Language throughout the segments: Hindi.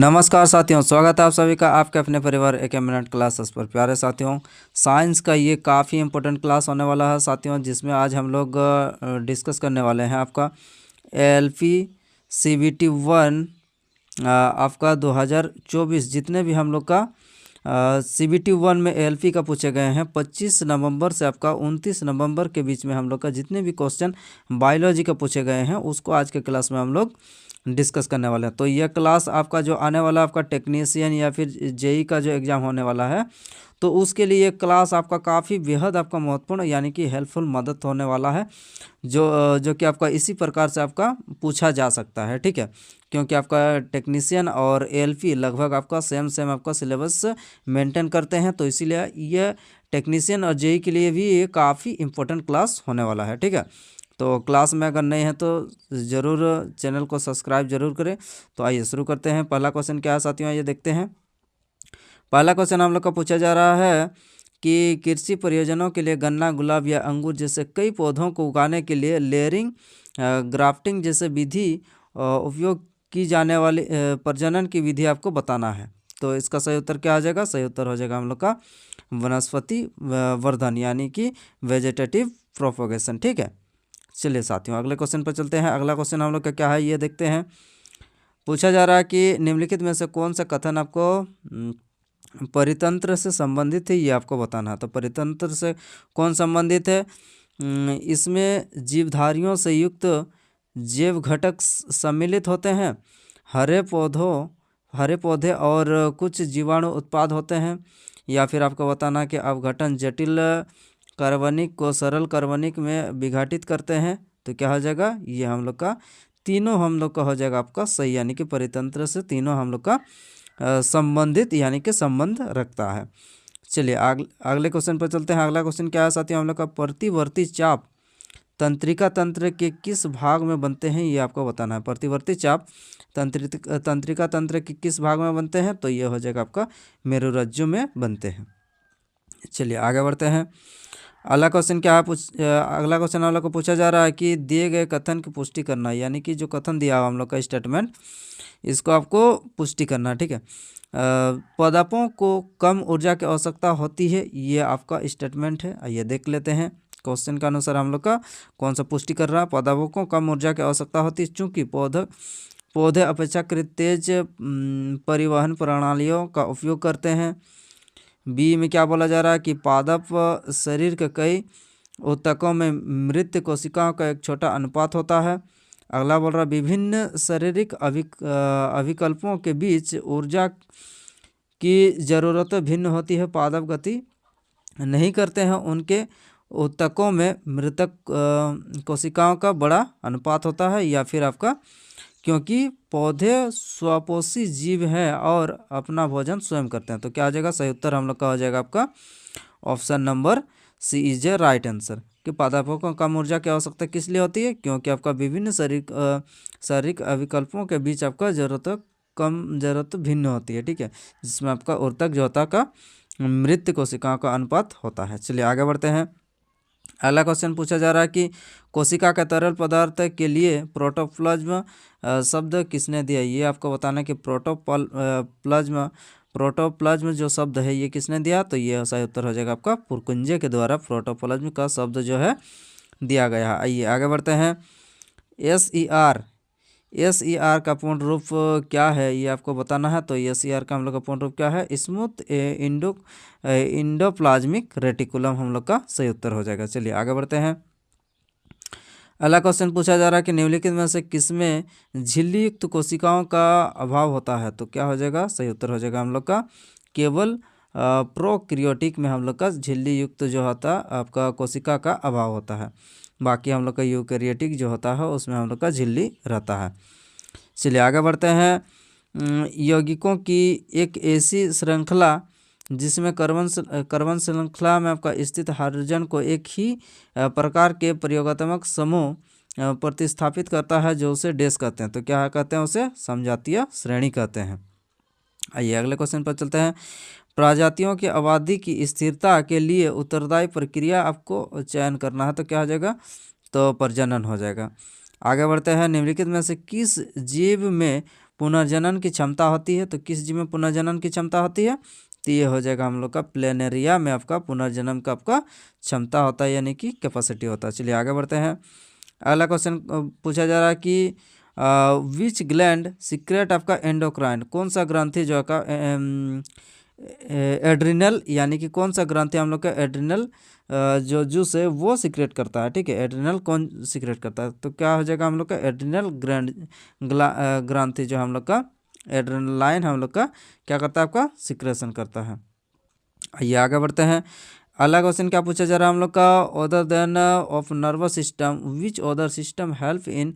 नमस्कार साथियों, स्वागत है आप सभी का आपके अपने परिवार एक मिनट क्लासेस पर। प्यारे साथियों, साइंस का ये काफ़ी इंपॉर्टेंट क्लास होने वाला है साथियों, जिसमें आज हम लोग डिस्कस करने वाले हैं आपका एलपी सीबीटी 1 आपका 2024। जितने भी हम लोग का सीबीटी 1 में एलपी का पूछे गए हैं 25 नवंबर से आपका 29 नवंबर के बीच में हम लोग का जितने भी क्वेश्चन बायोलॉजी का पूछे गए हैं उसको आज के क्लास में हम लोग डिस्कस करने वाले हैं। तो यह क्लास आपका जो आने वाला आपका टेक्नीशियन या फिर जेई का जो एग्ज़ाम होने वाला है, तो उसके लिए ये क्लास आपका काफ़ी बेहद आपका महत्वपूर्ण यानी कि हेल्पफुल मदद होने वाला है, जो कि आपका इसी प्रकार से आपका पूछा जा सकता है। ठीक है, क्योंकि आपका टेक्नीशियन और एएलपी लगभग आपका सेम आपका सिलेबस मेंटेन करते हैं, तो इसीलिए ये टेक्नीशियन और जेई के लिए भी ये काफ़ी इंपॉर्टेंट क्लास होने वाला है। ठीक है, तो क्लास में अगर नए हैं तो ज़रूर चैनल को सब्सक्राइब जरूर करें। तो आइए शुरू करते हैं। पहला क्वेश्चन क्या है साथियों, ये देखते हैं। पहला क्वेश्चन हम लोग का पूछा जा रहा है कि कृषि परियोजनाओं के लिए गन्ना, गुलाब या अंगूर जैसे कई पौधों को उगाने के लिए लेयरिंग, ग्राफ्टिंग जैसे विधि उपयोग की जाने वाली प्रजनन की विधि आपको बताना है। तो इसका सही उत्तर क्या आ जाएगा? सही उत्तर हो जाएगा हम लोग का वनस्पति वर्धन यानी कि वेजिटेटिव प्रोपोगेशन। ठीक है, चलिए साथियों अगले क्वेश्चन पर चलते हैं। अगला क्वेश्चन हम लोग का क्या है, ये देखते हैं। पूछा जा रहा है कि निम्नलिखित में से कौन सा कथन आपको परितंत्र से संबंधित है, ये आपको बताना है। तो परितंत्र से कौन संबंधित है? इसमें जीवधारियों से युक्त जैव घटक सम्मिलित होते हैं, हरे पौधे और कुछ जीवाणु उत्पाद होते हैं, या फिर आपको बताना कि अपघटन जटिल कार्बनिक को सरल कार्बनिक में विघटित करते हैं। तो क्या हो जाएगा? ये हम लोग का तीनों हम लोग का हो जाएगा आपका सही, यानी कि परितंत्र से तीनों हम लोग का संबंधित यानी कि संबंध रखता है। चलिए अगले क्वेश्चन पर चलते हैं। अगला क्वेश्चन क्या है साथियों, हम लोग का प्रतिवर्ती चाप तंत्रिका तंत्र के किस भाग में बनते हैं, ये आपको बताना है। प्रतिवर्ती चाप तंत्रिका तंत्र के किस भाग में बनते हैं? तो ये हो जाएगा आपका मेरुरज्जु में बनते हैं। चलिए आगे बढ़ते हैं। अगला क्वेश्चन क्या है अगला क्वेश्चन हम लोग को पूछा जा रहा है कि दिए गए कथन की पुष्टि करना, यानी कि जो कथन दिया हुआ हम लोग का स्टेटमेंट, इसको आपको पुष्टि करना है। ठीक है, पदार्थों को कम ऊर्जा की आवश्यकता होती है, ये आपका स्टेटमेंट है। आइए देख लेते हैं क्वेश्चन के अनुसार हम लोग का कौन सा पुष्टि कर रहा है। पदार्थों को कम ऊर्जा की आवश्यकता होती है चूँकि पौधे अपेक्षाकृत तेज परिवहन प्रणालियों का उपयोग करते हैं। बी में क्या बोला जा रहा है कि पादप शरीर के कई ऊतकों में मृत कोशिकाओं का एक छोटा अनुपात होता है। अगला बोल रहा है विभिन्न शारीरिक अभिकल्पों के बीच ऊर्जा की ज़रूरतें भिन्न होती है, पादप गति नहीं करते हैं, उनके ऊतकों में मृतक कोशिकाओं का बड़ा अनुपात होता है। या फिर आपका क्योंकि पौधे स्वपोषी जीव हैं और अपना भोजन स्वयं करते हैं। तो क्या आ जाएगा? सही उत्तर हम लोग का हो जाएगा आपका option number C is a right answer. कि पादपों को कम ऊर्जा की आवश्यकता किस लिए होती है? क्योंकि आपका विभिन्न शारीरिक अविकल्पों के बीच आपका ज़रूरत भिन्न होती है। ठीक है, जिसमें आपका ऊतक जो होता का मृत कोशिकाओं का अनुपात होता है। चलिए आगे बढ़ते हैं। अगला क्वेश्चन पूछा जा रहा है कि कोशिका के तरल पदार्थ के लिए प्रोटोप्लाज्म शब्द किसने दिया? ये आपको बताना है कि प्रोटोप्लाज्म जो शब्द है ये किसने दिया? तो ये सही उत्तर हो जाएगा आपका पुरकुंजे के द्वारा प्रोटोप्लाज्म का शब्द जो है दिया गया है। आइए आगे बढ़ते हैं। एस ई आर का पूर्ण रूप क्या है, ये आपको बताना है। तो एस ई आर का हम लोग का पूर्ण रूप क्या है? स्मूथ इंडोप्लाज्मिक रेटिकुलम हम लोग का सही उत्तर हो जाएगा। चलिए आगे बढ़ते हैं। अगला क्वेश्चन पूछा जा रहा है कि निम्नलिखित में से किसमें झिल्ली युक्त कोशिकाओं का अभाव होता है? तो क्या हो जाएगा? सही उत्तर हो जाएगा हम लोग का केवल प्रोक्रियोटिक में हम लोग का झिल्ली युक्त जो होता है आपका कोशिका का अभाव होता है। बाकी हम लोग का यूकैरियोटिक जो होता है उसमें हम लोग का झिल्ली रहता है। चलिए आगे बढ़ते हैं। यौगिकों की एक ऐसी श्रृंखला जिसमें कार्बन श्रृंखला में आपका स्थित हाइड्रोजन को एक ही प्रकार के प्रयोगात्मक समूह प्रतिस्थापित करता है, जो उसे डैश कहते हैं। तो क्या कहते हैं? उसे समजातीय श्रेणी कहते हैं। आइए अगले क्वेश्चन पर चलते हैं। प्रजातियों की आबादी की स्थिरता के लिए उत्तरदायी प्रक्रिया आपको चयन करना है। तो क्या हो जाएगा? तो प्रजनन हो जाएगा। आगे बढ़ते हैं। निम्नलिखित में से किस जीव में पुनर्जनन की क्षमता होती है, तो किस जीव में पुनर्जनन की क्षमता होती है, तो ये हो जाएगा हम लोग का प्लेनेरिया में आपका पुनर्जन्म का आपका क्षमता होता है, यानी कि कैपेसिटी होता है। चलिए आगे बढ़ते हैं। अगला क्वेश्चन पूछा जा रहा है कि विच ग्लैंड सीक्रेट आपका एंडोक्राइन, कौन सा ग्रंथि जो आपका एड्रिनल, यानी कि कौन सा ग्रंथि हम लोग का एड्रिनल जो जूस है वो सीक्रेट करता है, ठीक है। एड्रिनल कौन सीक्रेट करता है, तो क्या हो जाएगा हम लोग का एड्रिनल ग्रंथि जो हम लोग का एड्रेनालाइन हम लोग का क्या करता है, आपका सिक्रेशन करता है। आइए आगे बढ़ते हैं। अगला क्वेश्चन क्या पूछा जा रहा है हम लोग का, other than of nervous system which other system help in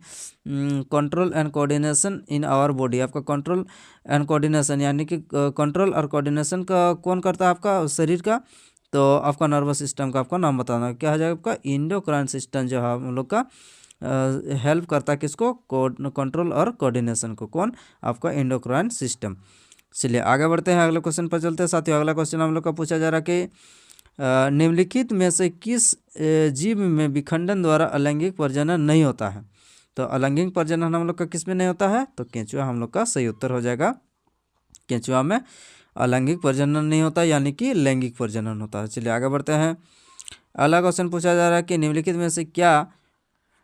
control and coordination in our body. आपका कंट्रोल एंड कोऑर्डिनेशन, यानी कि कंट्रोल और कोऑर्डिनेशन का कौन करता है आपका शरीर का, तो आपका नर्वस सिस्टम का आपका नाम बताना। क्या हो जाएगा आपका इंडोक्राइन सिस्टम जो है हम लोग का हेल्प करता है किसको, कंट्रोल और कोऑर्डिनेशन को, कौन, आपका एंडोक्राइन सिस्टम। चलिए आगे बढ़ते हैं, अगले क्वेश्चन पर चलते हैं साथियों। अगला क्वेश्चन हम लोग का पूछा जा रहा है कि निम्नलिखित में से किस जीव में विखंडन द्वारा अलैंगिक प्रजनन नहीं होता है। तो अलैंगिक प्रजनन हम लोग का किस में नहीं होता है, तो केंचुआ हम लोग का सही उत्तर हो जाएगा। केंचुआ में अलैंगिक प्रजनन नहीं होता, यानी कि लैंगिक प्रजनन होता है। चलिए आगे बढ़ते हैं। अगला क्वेश्चन पूछा जा रहा है कि निम्नलिखित में से क्या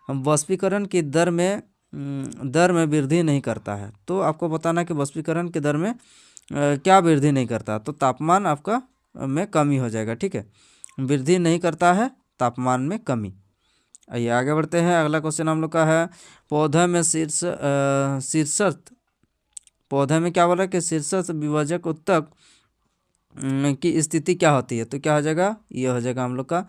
वाष्पीकरण की दर में वृद्धि नहीं करता है। तो आपको बताना कि वाष्पीकरण की दर में क्या वृद्धि नहीं करता, तो तापमान आपका में कमी हो जाएगा, ठीक है। वृद्धि नहीं करता है, तापमान में कमी। आइए आगे बढ़ते हैं। अगला क्वेश्चन हम लोग का है, पौधे में शीर्षस्थ, पौधे में क्या बोल रहा है कि शीर्षस्थ विभाजक उत्तक की स्थिति क्या होती है, तो क्या हो जाएगा, ये हो जाएगा हम लोग का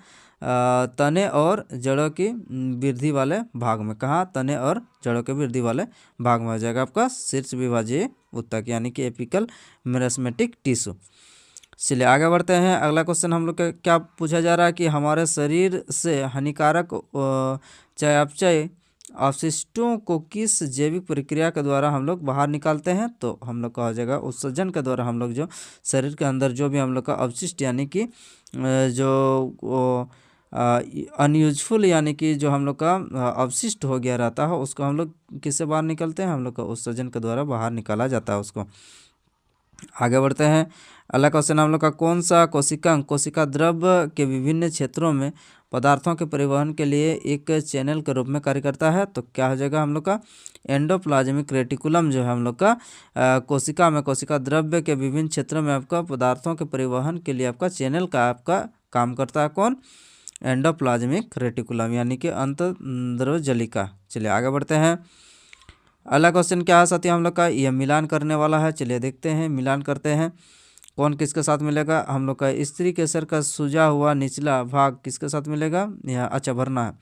तने और जड़ों की वृद्धि वाले भाग में। कहाँ, तने और जड़ों के वृद्धि वाले भाग में हो जाएगा आपका शीर्ष विभाजीय उत्तक, यानी कि एपिकल मेरिस्टेमेटिक टिश्यू। चलिए आगे बढ़ते हैं। अगला क्वेश्चन हम लोग का क्या पूछा जा रहा है कि हमारे शरीर से हानिकारक चयापचय अवशिष्टों को किस जैविक प्रक्रिया के द्वारा हम लोग बाहर निकालते हैं, तो हम लोग का हो जाएगा उत्सर्जन के द्वारा। हम लोग जो शरीर के अंदर जो भी हम लोग का अवशिष्ट, यानी कि जो अनयूजफुल, यानी कि जो हम लोग का अवशिष्ट हो गया रहता है, उसको हम लोग किससे बाहर निकलते हैं, हम लोग का उत्सर्जन के द्वारा बाहर निकाला जाता है उसको। आगे बढ़ते हैं। अगला क्वेश्चन हम लोग का, कौन सा कोशिकांग कोशिका द्रव्य के विभिन्न क्षेत्रों में पदार्थों के परिवहन के लिए एक चैनल के रूप में कार्य करता है, तो क्या हो जाएगा हम लोग का एंडोप्लाज्मिक रेटिकुलम जो है हम लोग का कोशिका में कोशिका द्रव्य के विभिन्न क्षेत्रों में आपका पदार्थों के परिवहन के लिए आपका चैनल का आपका काम करता है, कौन, एंडोप्लाज्मिक रेटिकुलम, यानी कि अंतर्द्रव्यजलिका। चलिए आगे बढ़ते हैं। अगला क्वेश्चन क्या है साथियों हम लोग का, यह मिलान करने वाला है। चलिए देखते हैं, मिलान करते हैं। कौन किसके साथ मिलेगा, हम लोग का स्त्री केसर का सूजा हुआ निचला भाग किसके साथ मिलेगा, यहाँ अच्छा भरना है,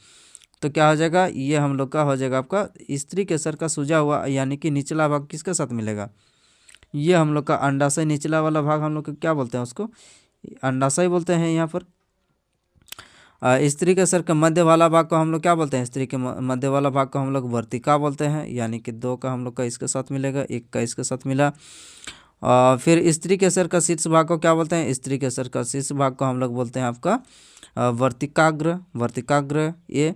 तो क्या हो जाएगा, ये हम लोग का हो जाएगा आपका स्त्री केसर का सूजा हुआ, यानी कि निचला भाग किसके साथ मिलेगा, ये हम लोग का अंडाशय निचला वाला भाग हम लोग क्या बोलते हैं, उसको अंडाशय बोलते हैं यहाँ पर। स्त्री के सर के मध्य वाला भाग को हम लोग क्या बोलते हैं, स्त्री के मध्य वाला भाग को हम लोग वर्तिका बोलते हैं, यानी कि 2 का हम लोग का इसके साथ मिलेगा, 1 का इसके साथ मिला। फिर स्त्री के सर का शीर्ष भाग को क्या बोलते हैं, स्त्री के सर का शीर्ष भाग को हम लोग बोलते हैं आपका वर्तिकाग्र, वर्तिकाग्र ये।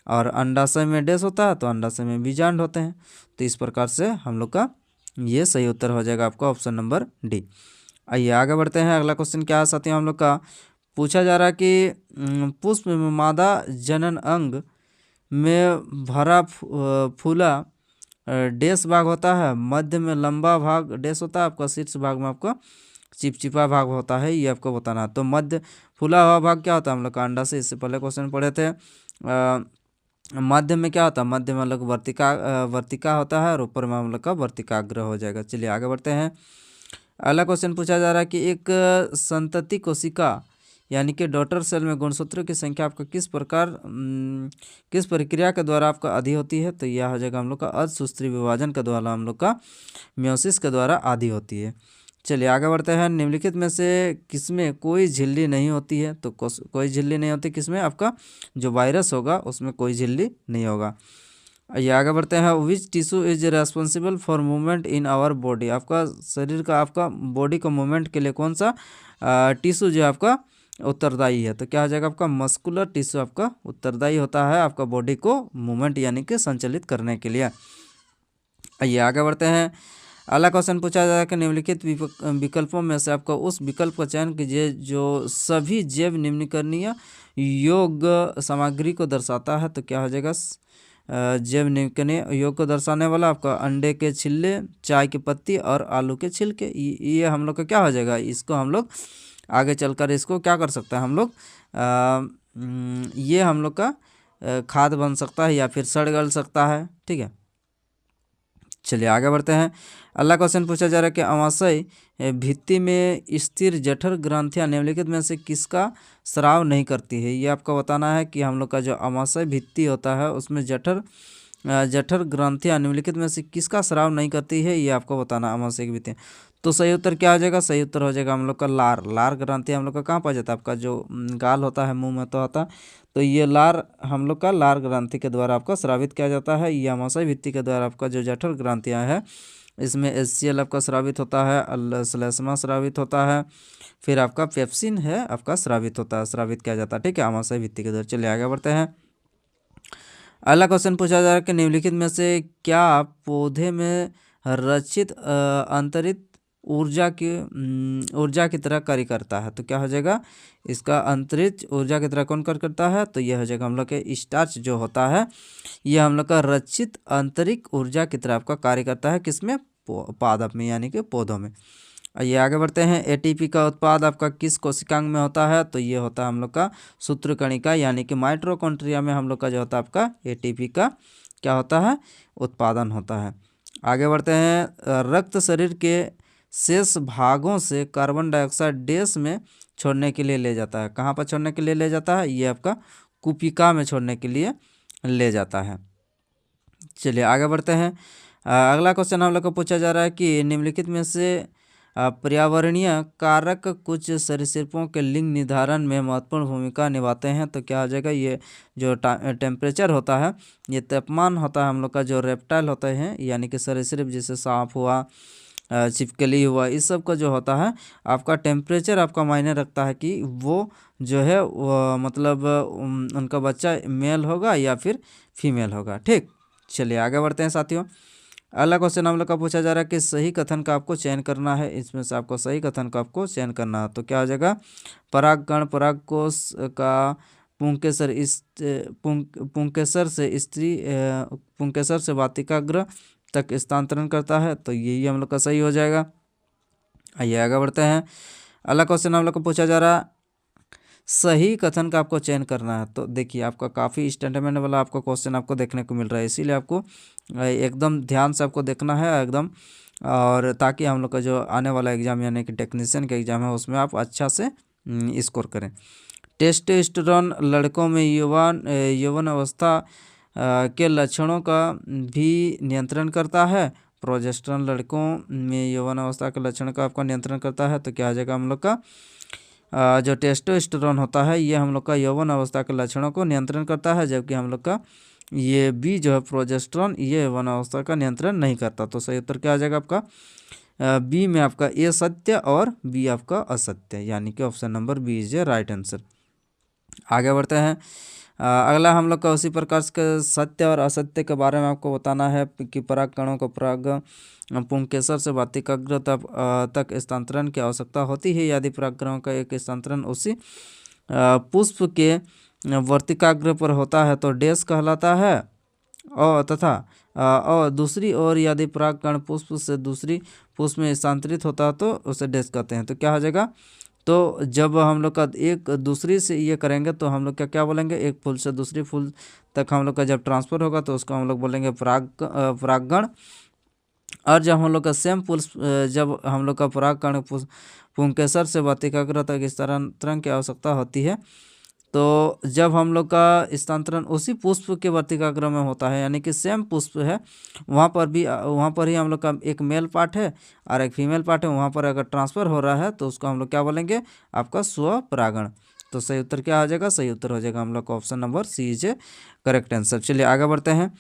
और अंडाशय में डैश होता है, तो अंडाशय में बीजांड होते हैं। तो इस प्रकार से हम लोग का ये सही उत्तर हो जाएगा आपका ऑप्शन नंबर डी। आइए आगे बढ़ते हैं। अगला क्वेश्चन क्या है साथियों हम लोग का, पूछा जा रहा है कि पुष्प में मादा जनन अंग में भरा फूला डैश भाग होता है, मध्य में लंबा भाग डैश होता है, आपका शीर्ष भाग में आपका चिपचिपा भाग होता है, ये आपको बताना। तो मध्य फूला हुआ भाग क्या होता है हम लोग का अंडा से, इससे पहले क्वेश्चन पढ़े थे। मध्य में क्या होता है, मध्य में हम लोग वर्तिका होता है, और ऊपर में हम लोग का वर्तिकाग्र हो जाएगा। चलिए आगे बढ़ते हैं। अगला क्वेश्चन पूछा जा रहा है कि एक संतति कोशिका यानी कि डॉटर सेल में गुणसूत्रों की संख्या आपका किस प्रक्रिया के द्वारा आपका आधी होती है, तो यह हो जाएगा हम लोग का अर्धसूत्री विभाजन के द्वारा हम लोग का म्योसिस के द्वारा आधी होती है। चलिए आगे बढ़ते हैं। निम्नलिखित में से किसमें कोई झिल्ली नहीं होती है, तो कोई झिल्ली नहीं होती किसमें, आपका जो वायरस होगा उसमें कोई झिल्ली नहीं होगा। ये आगे बढ़ते हैं। Which tissue is responsible for movement in our body, आपका शरीर का आपका बॉडी का मूवमेंट के लिए कौन सा टिश्यू जो आपका उत्तरदायी है, तो क्या हो जाएगा आपका मस्कुलर टिश्यू आपका उत्तरदायी होता है आपका बॉडी को मूवमेंट यानी कि संचालित करने के लिए। आइए आगे बढ़ते हैं। अगला क्वेश्चन पूछा जाएगा कि निम्नलिखित विकल्पों में से आपको उस विकल्प का चयन कीजिए जो सभी जैव निम्नीकरणीय योग्य सामग्री को दर्शाता है। तो क्या हो जाएगा? जैव निम्नीकरणीय योग को दर्शाने वाला आपका अंडे के छिल्ले, चाय की पत्ती और आलू के छिलके, ये हम लोग का क्या हो जाएगा? इसको हम लोग आगे चलकर इसको क्या कर सकते हैं हम लोग, ये हम लोग का खाद बन सकता है या फिर सड़ गल सकता है। ठीक है, चलिए आगे बढ़ते हैं। अगला क्वेश्चन पूछा जा रहा है कि अमाशय भित्ति में स्थिर जठर ग्रंथियां निम्नलिखित में से किसका स्राव नहीं करती है? ये आपको बताना है कि हम लोग का जो अमाशय भित्ति होता है उसमें जठर ग्रंथियां निम्नलिखित में से किसका स्राव नहीं करती है, ये आपको बताना अमाशय की भित्ति। तो सही उत्तर क्या हो जाएगा? सही उत्तर हो जाएगा हम लोग का लार ग्रंथि हम लोग का कहाँ पाया जाता है? आपका जो गाल होता है, मुंह में तो होता है, तो ये लार हम लोग का लार ग्रंथि के द्वारा आपका स्रावित किया जाता है। ये अमाशय भित्ति के द्वारा आपका जो जठर ग्रंथियाँ हैं इसमें HCl आपका स्रावित होता है, श्लेष्मा स्रावित होता है, फिर आपका पेप्सिन है आपका स्रावित होता है, स्रावित किया जाता है। ठीक है, अमाशय भित्ति के द्वारा। चलिए आगे बढ़ते हैं। अगला क्वेश्चन पूछा जा रहा है कि निम्नलिखित में से क्या पौधे में रचित अंतरित ऊर्जा की तरह कार्य करता है? तो क्या हो जाएगा? इसका अंतरिक्ष ऊर्जा की तरह कौन कार्य करता है? तो यह हो जाएगा हम लोग के स्टार्च जो होता है, यह हम लोग का रचित आंतरिक ऊर्जा की तरह आपका कार्य करता है। किसमें? पादप में, यानी कि पौधों में। ये आगे बढ़ते हैं। ATP का उत्पाद आपका किस कोशिकांग में होता है? तो ये होता है हम लोग का सूत्रकणिका, यानी कि माइटोकॉन्ड्रिया में हम लोग का जो होता है आपका ATP का क्या होता है? उत्पादन होता है। आगे बढ़ते हैं। रक्त शरीर के शेष भागों से कार्बन डाइऑक्साइड देश में छोड़ने के लिए ले जाता है। कहाँ पर छोड़ने के लिए ले जाता है? ये आपका कुपिका में छोड़ने के लिए ले जाता है। चलिए आगे बढ़ते हैं। अगला क्वेश्चन हम लोग को पूछा जा रहा है कि निम्नलिखित में से पर्यावरणीय कारक कुछ सरीसृपों के लिंग निर्धारण में महत्वपूर्ण भूमिका निभाते हैं। तो क्या हो जाएगा? ये जो टेम्परेचर होता है, ये तापमान होता है हम लोग का, जो रेप्टाइल होते हैं यानी कि सरीसृप, जैसे सांप हुआ, छिपकली हुआ, इस सब का जो होता है आपका टेम्परेचर आपका मायने रखता है कि वो जो है वो मतलब उनका बच्चा मेल होगा या फिर फीमेल होगा। ठीक, चलिए आगे बढ़ते हैं साथियों। अगला क्वेश्चन हम लोग का पूछा जा रहा है कि सही कथन का आपको चयन करना है। इसमें से आपको सही कथन का आपको चयन करना है। तो क्या हो जाएगा? परागकण परागकोश का पुंकेसर से स्त्री पुंकेसर से वातिकाग्र तक स्थानांतरण करता है। तो यही हम लोग का सही हो जाएगा। आइए आगे बढ़ते हैं। अगला क्वेश्चन हम लोग को पूछा जा रहा है सही कथन का आपको चयन करना है। तो देखिए आपका काफ़ी स्टैंडर्ड वाला आपको क्वेश्चन आपको देखने को मिल रहा है, इसीलिए आपको एकदम ध्यान से आपको देखना है एकदम, और ताकि हम लोग का जो आने वाला एग्ज़ाम यानी कि टेक्नीशियन का एग्ज़ाम है उसमें आप अच्छा से स्कोर करें। टेस्टोस्टेरोन लड़कों में यौवन अवस्था के लक्षणों का भी नियंत्रण करता है। प्रोजेस्टेरोन लड़कों में यौवन अवस्था के लक्षण का आपका नियंत्रण करता है। तो क्या आ जाएगा हम लोग का जो टेस्टोस्टेरोन होता है ये हम लोग का यौवन अवस्था के लक्षणों को नियंत्रण करता है, जबकि हम लोग का ये बी जो है प्रोजेस्टेरोन ये यौवन अवस्था का नियंत्रण नहीं करता। तो सही उत्तर क्या आ जाएगा आपका? बी में आपका ए सत्य और बी आपका असत्य, यानी कि option number B is a right answer. आगे बढ़ते हैं। अगला हम लोग का उसी प्रकार के सत्य और असत्य के बारे में आपको बताना है कि पराग कणों को पराग पुंकेसर से वातिकाग्र तक स्थानांतरण की आवश्यकता होती है। यदि परागकणों का एक स्थानांतरण उसी पुष्प के वर्तिकाग्र पर होता है तो डैश कहलाता है, और दूसरी ओर यदि परागकण पुष्प से दूसरी पुष्प में स्थानांतरित होता है तो उसे डैश कहते हैं। तो क्या हो जाएगा? तो जब हम लोग का एक दूसरी से ये करेंगे तो हम लोग क्या बोलेंगे? एक फूल से दूसरी फूल तक हम लोग का जब ट्रांसफ़र होगा तो उसको हम लोग बोलेंगे परागगण। और जब हम लोग का सेम पुष्प जब हम लोग का परागकण पुंकेसर से वातिकाग्र तक स्थानांतरण की आवश्यकता होती है, तो जब हम लोग का स्थानांतरण उसी पुष्प के वर्तिकाग्र में होता है, यानी कि सेम पुष्प है वहाँ पर ही हम लोग का एक मेल पार्ट है और एक फीमेल पार्ट है, वहाँ पर अगर ट्रांसफ़र हो रहा है तो उसको हम लोग क्या बोलेंगे? आपका स्वपरागण। तो सही उत्तर क्या हो जाएगा? सही उत्तर हो जाएगा हम लोग का option number C is a correct answer. चलिए आगे बढ़ते हैं।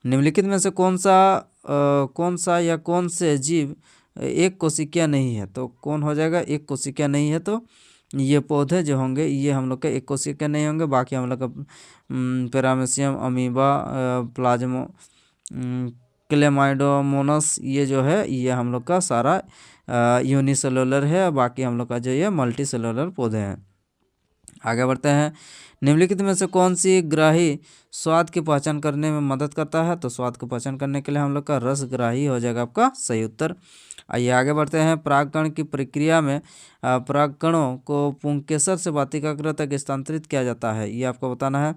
निम्नलिखित में से कौन सा या कौन से जीव एक कोशिकीय नहीं है? तो कौन हो जाएगा? एक कोशिकीय नहीं है। तो ये पौधे जो होंगे ये हम लोग के एक कोशिकीय नहीं होंगे, बाकी हम लोग का पैरामीशियम, अमीबा, प्लाज्मो क्लेमाइडोमोनस, ये जो है ये हम लोग का सारा यूनिसेलुलर है, बाकी हम लोग का जो ये मल्टी सेलुलर पौधे हैं। आगे बढ़ते हैं। निम्नलिखित में से कौन सी ग्राही स्वाद की पहचान करने में मदद करता है? तो स्वाद की पहचान करने के लिए हम लोग का रस ग्राही हो जाएगा आपका सही उत्तर। आइए आगे बढ़ते हैं। परागकण की प्रक्रिया में परागकणों को पुंकेसर से वातिकाग्र तक स्थानांतरित किया जाता है, ये आपको बताना है।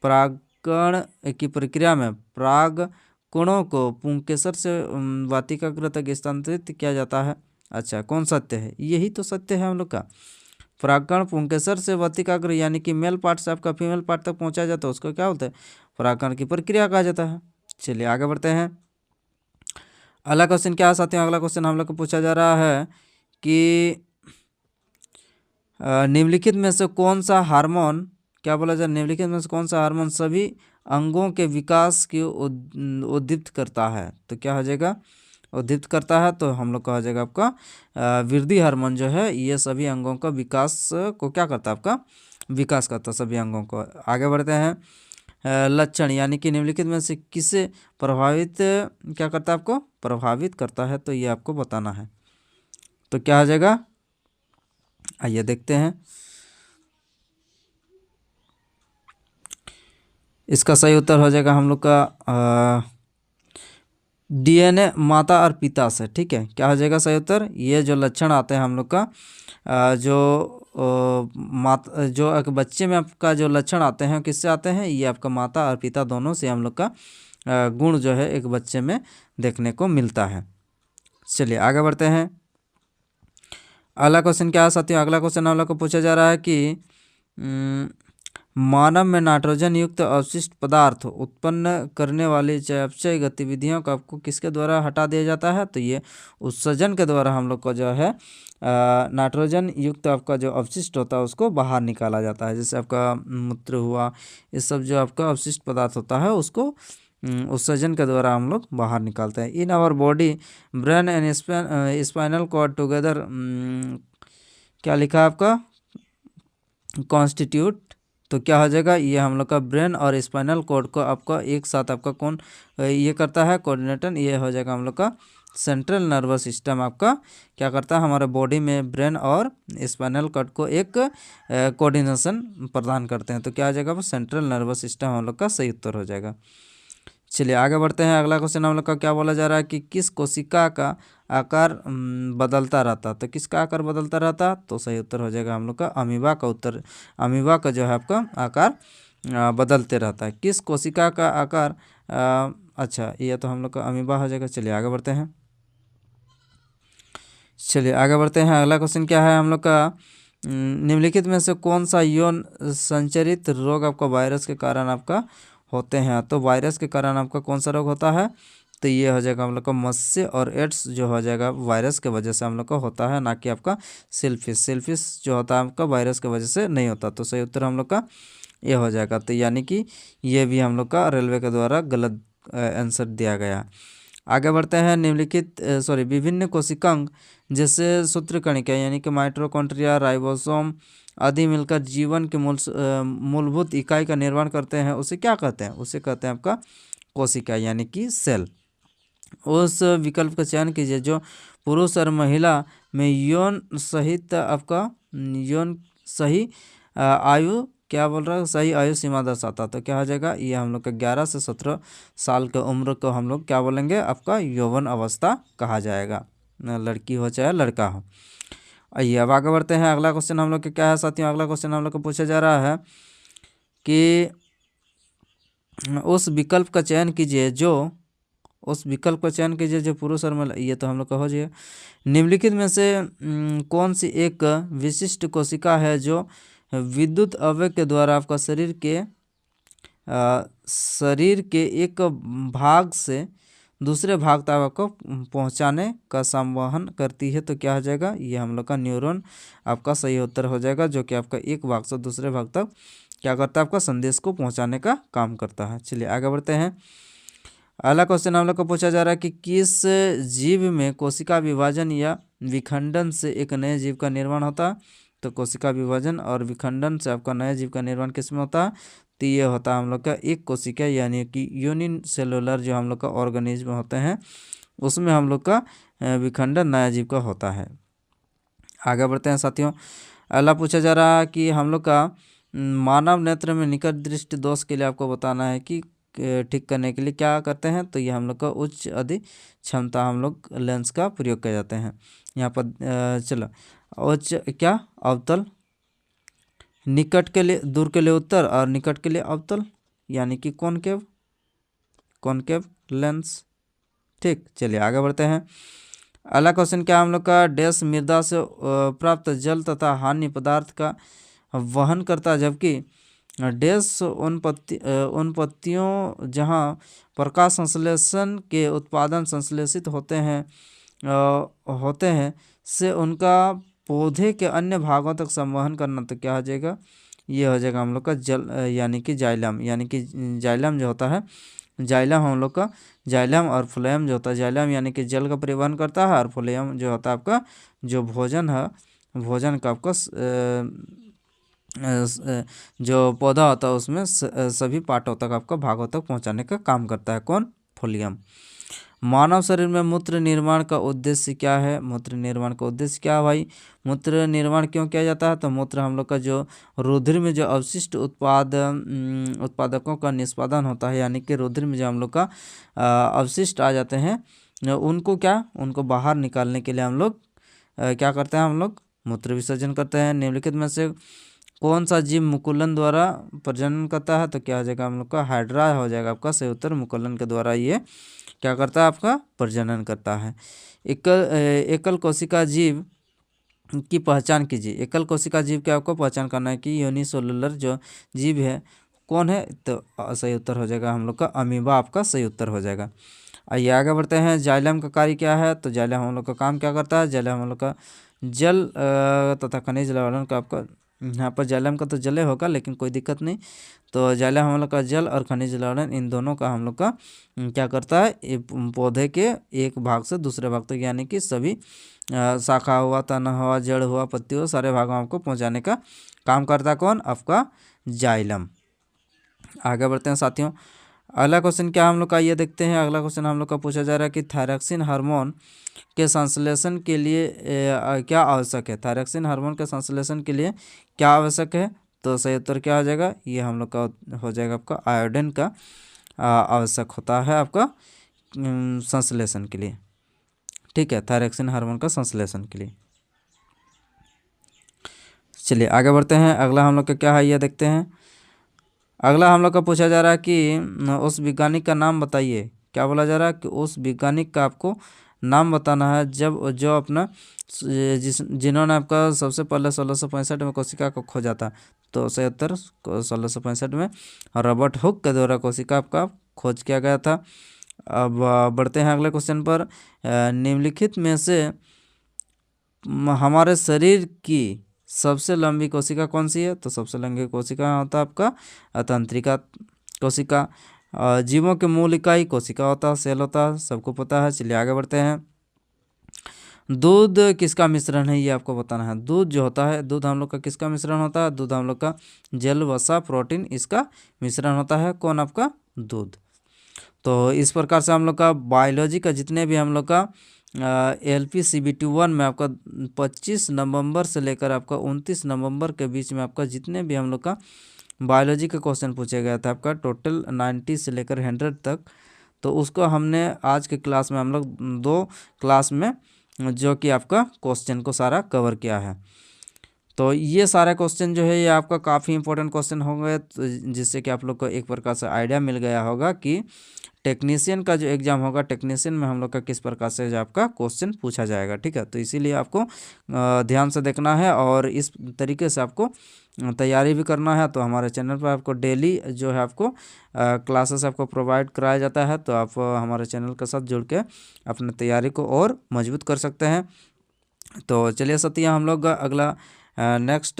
परागकण की प्रक्रिया में परागकणों को पुंकेसर से वातिकाग्र तक स्थानांतरित किया जाता है। अच्छा, कौन सत्य है? यही तो सत्य है हम लोग का। परागकण पुंकेसर से वातिकाग्र यानी कि मेल पार्ट से आपका फीमेल पार्ट तक पहुंचा जाता है, उसको क्या होता है? परागकण की प्रक्रिया कहा जाता है। चलिए आगे बढ़ते हैं। अगला क्वेश्चन क्या है साथियों? अगला क्वेश्चन हम लोग को पूछा जा रहा है कि निम्नलिखित में से कौन सा हार्मोन, क्या बोला जाए, निम्नलिखित में से कौन सा हार्मोन सभी अंगों के विकास की उद्दीप्त करता है? तो क्या हो जाएगा? उद्दीप्त करता है, तो हम लोग का हो जाएगा आपका वृद्धि हार्मोन जो है, ये सभी अंगों का विकास को क्या करता है? आपका विकास करता है सभी अंगों को। आगे बढ़ते हैं। लक्षण यानी कि निम्नलिखित में से किसे प्रभावित क्या करता है? आपको प्रभावित करता है, तो ये आपको बताना है। तो क्या हो जाएगा? आइए देखते हैं। इसका सही उत्तर हो जाएगा हम लोग का डीएनए माता और पिता से। ठीक है, क्या हो जाएगा सही उत्तर? ये जो लक्षण आते हैं हम लोग का जो एक बच्चे में आपका जो लक्षण आते हैं किससे आते हैं? ये आपका माता और पिता दोनों से हम लोग का गुण जो है एक बच्चे में देखने को मिलता है। चलिए आगे बढ़ते हैं। अगला क्वेश्चन क्या है साथियों? अगला क्वेश्चन हम लोग को पूछा जा रहा है कि मानव में नाइट्रोजन युक्त अवशिष्ट पदार्थ उत्पन्न करने वाली चयापचय गतिविधियों को आपको किसके द्वारा हटा दिया जाता है? तो ये उत्सर्जन के द्वारा हम लोग को जो है नाइट्रोजन युक्त आपका जो अवशिष्ट होता है उसको बाहर निकाला जाता है। जैसे आपका मूत्र हुआ, ये सब जो आपका अवशिष्ट पदार्थ होता है उसको उत्सर्जन के द्वारा हम लोग बाहर निकालते हैं। In our body brain and spinal cord together, क्या लिखा है आपका? कॉन्स्टिट्यूट। तो क्या हो जाएगा? ये हम लोग का ब्रेन और स्पाइनल कॉर्ड को आपका एक साथ आपका कौन ये करता है? कोऑर्डिनेटर। ये हो जाएगा हम लोग का सेंट्रल नर्वस सिस्टम। आपका क्या करता है? हमारे बॉडी में ब्रेन और स्पाइनल कॉर्ड को एक कोऑर्डिनेशन प्रदान करते हैं। तो क्या हो जाएगा? सेंट्रल नर्वस सिस्टम हम लोग का सही उत्तर हो जाएगा। चलिए आगे बढ़ते हैं। अगला क्वेश्चन हम लोग का क्या बोला जा रहा है कि किस कोशिका का आकार बदलता रहता? तो किसका आकार बदलता रहता? तो सही उत्तर हो जाएगा हम लोग का अमीबा का उत्तर। अमीबा का जो है आपका आकार बदलते रहता है। किस कोशिका का आकार अच्छा, ये तो हम लोग का अमीबा हो जाएगा। चलिए आगे बढ़ते हैं। चलिए आगे बढ़ते हैं। अगला क्वेश्चन क्या है हम लोग का? निम्नलिखित में से कौन सा यौन संचरित रोग आपका वायरस के कारण आपका होते हैं? तो वायरस के कारण आपका कौन सा रोग होता है? तो ये हो जाएगा हम लोग का मत्स्य और एड्स जो हो जाएगा वायरस के वजह से हम लोग का होता है, ना कि आपका सेल्फिश। सेल्फिश जो होता है आपका वायरस के वजह से नहीं होता। तो सही उत्तर हम लोग का ये हो जाएगा। तो यानी कि ये भी हम लोग का रेलवे के द्वारा गलत आंसर दिया गया। आगे बढ़ते हैं। निम्नलिखित विभिन्न कोशिकांग जैसे सूत्रकणिका यानी कि माइटोकॉन्ड्रिया, राइबोसोम आदि मिलकर जीवन के मूलभूत इकाई का निर्माण करते हैं, उसे क्या कहते हैं? उसे कहते हैं आपका कोशिका यानी कि सेल। उस विकल्प का चयन कीजिए जो पुरुष और महिला में यौन सहित आपका यौन सही आयु क्या बोल रहा है? सही आयु सीमा दर्शाता। तो क्या हो जाएगा? ये हम लोग का 11 से 17 साल की उम्र को हम लोग क्या बोलेंगे? आपका यौवन अवस्था कहा जाएगा, लड़की हो चाहे लड़का हो। आइए अब आगे बढ़ते हैं। अगला क्वेश्चन हम लोग का क्या है साथियों? अगला क्वेश्चन हम लोग को पूछा जा रहा है कि उस विकल्प का चयन कीजिए जो पुरुष और महिला, ये तो हम लोग का हो जाए। निम्नलिखित में से कौन सी एक विशिष्ट कोशिका है जो विद्युत आवेग के द्वारा आपका शरीर के एक भाग से दूसरे भाग तक आपको पहुंचाने का संवहन करती है? तो क्या हो जाएगा? ये हम लोग का न्यूरॉन आपका सही उत्तर हो जाएगा, जो कि आपका एक भाग से दूसरे भाग तक क्या करता है? आपका संदेश को पहुंचाने का काम करता है। चलिए आगे बढ़ते हैं। अगला क्वेश्चन हम लोग को पूछा जा रहा है कि किस जीव में कोशिका विभाजन या विखंडन से एक नए जीव का निर्माण होता है? तो कोशिका विभाजन और विखंडन से आपका नए जीव का निर्माण किस में होता है? तो ये होता है हम लोग का एक कोशिका यानी कि यूनिसेलुलर जो हम लोग का ऑर्गेनिज्म होते हैं उसमें हम लोग का विखंडन नया जीव का होता है। आगे बढ़ते हैं साथियों। अगला पूछा जा रहा है कि हम लोग का मानव नेत्र में निकट दृष्टि दोष के लिए आपको बताना है कि ठीक करने के लिए क्या करते हैं। तो ये हम लोग का उच्च अधिक क्षमता हम लोग लेंस का प्रयोग किए जाते हैं। यहाँ पर चलो उच्च क्या अवतल, निकट के लिए दूर के लिए उत्तर और निकट के लिए अवतल यानी कि कॉनकेव लेंस। ठीक, चलिए आगे बढ़ते हैं। अगला क्वेश्चन क्या हम लोग का डैश मृदा से प्राप्त जल तथा हानि पदार्थ का वहन करता, जबकि डैश उन पत्तियों जहां प्रकाश संश्लेषण के उत्पादन संश्लेषित होते हैं से उनका पौधे के अन्य भागों तक संवहन करना। तो क्या हो जाएगा, ये हो जाएगा हम लोग का जल यानी कि जाइलम, यानी कि जाइलम जो होता है, जाइलम हम लोग का जाइलम और फ्लोएम जो होता है, जाइलम यानी कि जल का परिवहन करता है और फ्लोएम जो होता है आपका जो भोजन है, भोजन का आपका जो पौधा होता है उसमें सभी पार्टों तक आपका भागों तक पहुंचाने का काम करता है। कौन? फोलियम। मानव शरीर में मूत्र निर्माण का उद्देश्य क्या है? मूत्र निर्माण का उद्देश्य क्या है भाई? मूत्र निर्माण क्यों किया जाता है? तो मूत्र हम लोग का जो रुधिर में जो अवशिष्ट उत्पादकों का निष्पादन होता है, यानी कि रुधिर में जो हम लोग का अवशिष्ट आ जाते हैं उनको बाहर निकालने के लिए हम लोग क्या करते हैं, हम लोग मूत्र विसर्जन करते हैं। निम्नलिखित में से कौन सा जीव मुकुलन द्वारा प्रजनन करता है? तो क्या हो जाएगा हम लोग का हाइड्रा हो जाएगा आपका सही उत्तर। मुकुलन के द्वारा ये क्या करता है, आपका प्रजनन करता है। एकल कोशिका जीव की पहचान कीजिए। एकल कोशिका जीव की आपको पहचान करना है कि यूनिसेलुलर जो जीव है कौन है, तो सही उत्तर हो जाएगा हम लोग का अमीबा आपका सही उत्तर हो जाएगा। आइए आगे बढ़ते हैं। जाइलम का कार्य क्या है? तो जाइलम हम लोग का काम क्या करता है? जाइलम हम लोग का जल तथा खनिज लवण का आपका, यहाँ पर जाइलम का तो जले होगा लेकिन कोई दिक्कत नहीं। तो जाइलम हम लोग का जल और खनिज लवण इन दोनों का हम लोग का क्या करता है, पौधे के एक भाग से दूसरे भाग तक यानी कि सभी शाखा हुआ, तना हुआ, जड़ हुआ, पत्ती हुआ, सारे भागों आपको पहुँचाने का काम करता कौन? आपका जाइलम। आगे बढ़ते हैं साथियों। अगला क्वेश्चन क्या हम लोग का ये देखते हैं। अगला क्वेश्चन हम लोग का पूछा जा रहा है कि थायरॉक्सिन हार्मोन के संश्लेषण के लिए क्या आवश्यक है? थायरॉक्सिन हार्मोन के संश्लेषण के लिए क्या आवश्यक है? तो सही उत्तर क्या हो जाएगा, ये हम लोग का हो जाएगा आपका आयोडीन का आवश्यक होता है आपका संश्लेषण के लिए। ठीक है, थायरॉक्सिन हार्मोन का संश्लेषण के लिए। चलिए आगे बढ़ते हैं। अगला हम लोग का क्या है ये देखते हैं। अगला हम लोग का पूछा जा रहा है कि उस वैज्ञानिक का नाम बताइए। क्या बोला जा रहा है कि उस वैज्ञानिक का आपको नाम बताना है जो अपना जिन्होंने आपका सबसे पहले 1665 में कोशिका को खोजा था। तो सही उत्तर 1665 में रॉबर्ट हुक के द्वारा कोशिका आपका खोज किया गया था। अब बढ़ते हैं अगले क्वेश्चन पर। निम्नलिखित में से हमारे शरीर की सबसे लंबी कोशिका कौन सी है? तो सबसे लंबी कोशिका होता है आपका तंत्रिका कोशिका। जीवों के मूल इकाई कोशिका होता है, सेल होता है, सबको पता है। चलिए आगे बढ़ते हैं। दूध किसका मिश्रण है ये आपको बताना है। दूध जो होता है, दूध हम लोग का किसका मिश्रण होता है? दूध हम लोग का जल, वसा, प्रोटीन इसका मिश्रण होता है। कौन? आपका दूध। तो इस प्रकार से हम लोग का बायोलॉजी का जितने भी हम लोग का LPCBT1 में आपका 25 नवंबर से लेकर आपका 29 नवंबर के बीच में आपका जितने भी हम लोग का बायोलॉजी का क्वेश्चन पूछे गया था आपका टोटल 90 से लेकर 100 तक, तो उसको हमने आज के क्लास में हम लोग 2 क्लास में जो कि आपका क्वेश्चन को सारा कवर किया है। तो ये सारे क्वेश्चन जो है ये आपका काफ़ी इंपॉर्टेंट क्वेश्चन होंगे, तो जिससे कि आप लोग को एक प्रकार से आइडिया मिल गया होगा कि टेक्नीशियन का जो एग्ज़ाम होगा, टेक्नीशियन में हम लोग का किस प्रकार से जो आपका क्वेश्चन पूछा जाएगा। ठीक है, तो इसीलिए आपको ध्यान से देखना है और इस तरीके से आपको तैयारी भी करना है। तो हमारे चैनल पर आपको डेली जो है आपको क्लासेस आपको प्रोवाइड कराया जाता है, तो आप हमारे चैनल के साथ जुड़ के अपने तैयारी को और मजबूत कर सकते हैं। तो चलिए सत्या, हम लोग अगला नेक्स्ट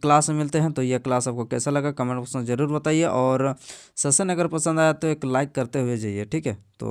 क्लास में मिलते हैं। तो यह क्लास आपको कैसा लगा कमेंट बॉक्स में ज़रूर बताइए और सेशन अगर पसंद आया तो एक लाइक करते हुए जाइए। ठीक है, तो